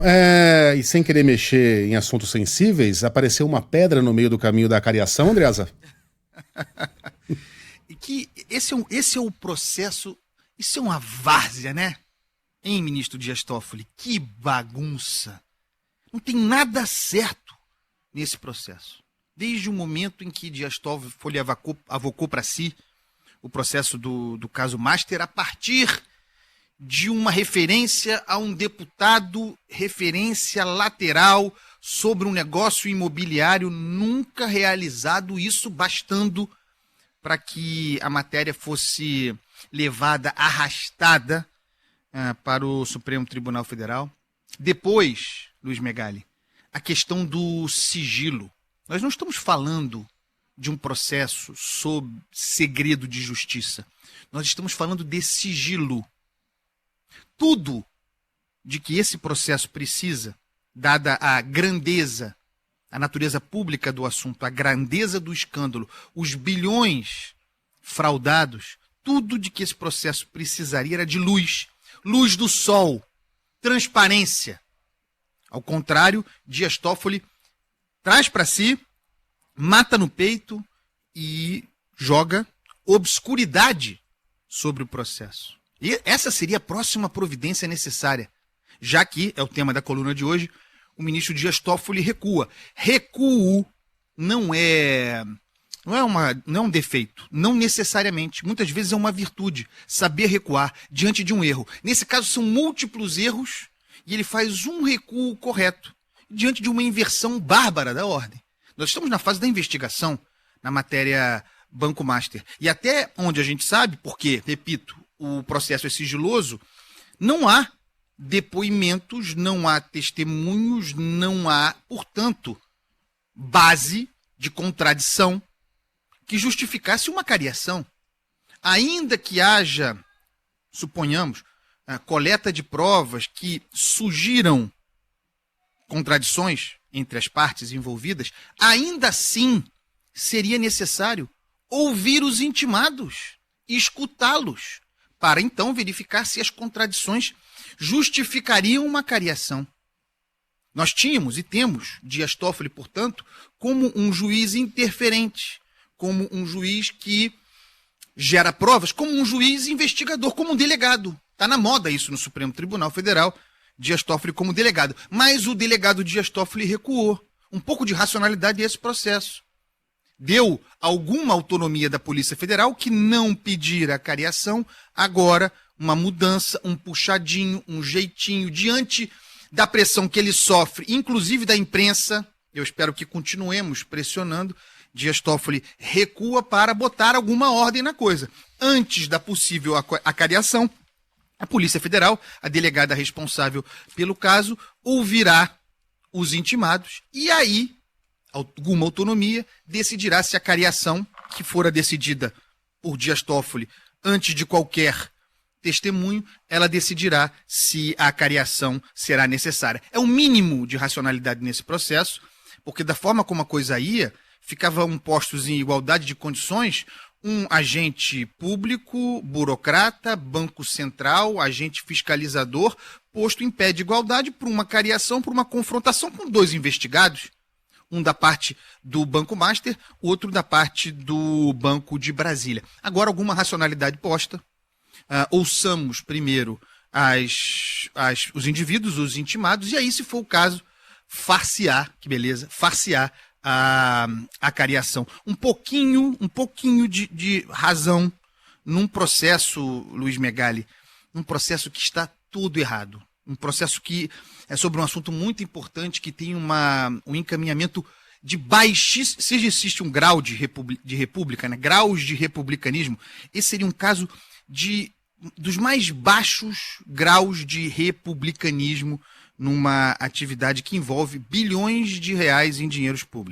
E sem querer mexer em assuntos sensíveis, apareceu uma pedra no meio do caminho da cariação, Andreasa? E que esse é o processo, isso é uma várzea, né? Hein, ministro Dias Toffoli? Que bagunça! Não tem nada certo nesse processo. Desde o momento em que Dias Toffoli avocou para si o processo do caso Master, a partir de uma referência a um deputado, referência lateral sobre um negócio imobiliário nunca realizado, isso bastando para que a matéria fosse levada, arrastada para o Supremo Tribunal Federal. Depois, Luiz Megali, a questão do sigilo. Nós não estamos falando de um processo sob segredo de justiça. Nós estamos falando de sigilo. Tudo de que esse processo precisa, dada a grandeza, a natureza pública do assunto, a grandeza do escândalo, os bilhões fraudados, tudo de que esse processo precisaria era de luz, luz do sol, transparência. Ao contrário, Dias Toffoli traz para si, mata no peito e joga obscuridade sobre o processo. E essa seria a próxima providência necessária, já que, é o tema da coluna de hoje, o ministro Dias Toffoli recua. Recuo não é um defeito, não necessariamente. Muitas vezes é uma virtude, saber recuar diante de um erro. Nesse caso são múltiplos erros e ele faz um recuo correto diante de uma inversão bárbara da ordem. Nós estamos na fase da investigação na matéria Banco Master. E até onde a gente sabe, porque, repito, o processo é sigiloso, não há depoimentos, não há testemunhos, não há, portanto, base de contradição que justificasse uma cariação. Ainda que haja, suponhamos, a coleta de provas que sugiram contradições entre as partes envolvidas, ainda assim seria necessário ouvir os intimados, escutá-los, para então verificar se as contradições justificariam uma cariação. Nós tínhamos e temos Dias Toffoli, portanto, como um juiz interferente, como um juiz que gera provas, como um juiz investigador, como um delegado. Está na moda isso no Supremo Tribunal Federal, Dias Toffoli como delegado. Mas o delegado Dias Toffoli recuou. Um pouco de racionalidade a esse processo. Deu alguma autonomia da Polícia Federal que não pedir a cariação, agora uma mudança, um puxadinho, um jeitinho, diante da pressão que ele sofre, inclusive da imprensa, eu espero que continuemos pressionando, Dias Toffoli recua para botar alguma ordem na coisa. Antes da possível acariação, a Polícia Federal, a delegada responsável pelo caso, ouvirá os intimados e aí alguma autonomia decidirá se a cariação, que fora decidida por Dias Toffoli antes de qualquer testemunho, ela decidirá se a cariação será necessária. É o mínimo de racionalidade nesse processo, porque da forma como a coisa ia, ficavam postos em igualdade de condições um agente público, burocrata, banco central, agente fiscalizador, posto em pé de igualdade por uma cariação, por uma confrontação com dois investigados. Um da parte do Banco Master, outro da parte do Banco de Brasília. Agora, alguma racionalidade posta. Ouçamos primeiro os indivíduos, os intimados, e aí, se for o caso, farsear, que beleza, farsear a cariação. Um pouquinho de razão num processo, Luiz Megali, num processo que está tudo errado. Um processo que é sobre um assunto muito importante, que tem um encaminhamento de baixíssimo... Se existe um grau de república, né? Graus de republicanismo, esse seria um caso dos mais baixos graus de republicanismo numa atividade que envolve bilhões de reais em dinheiros públicos.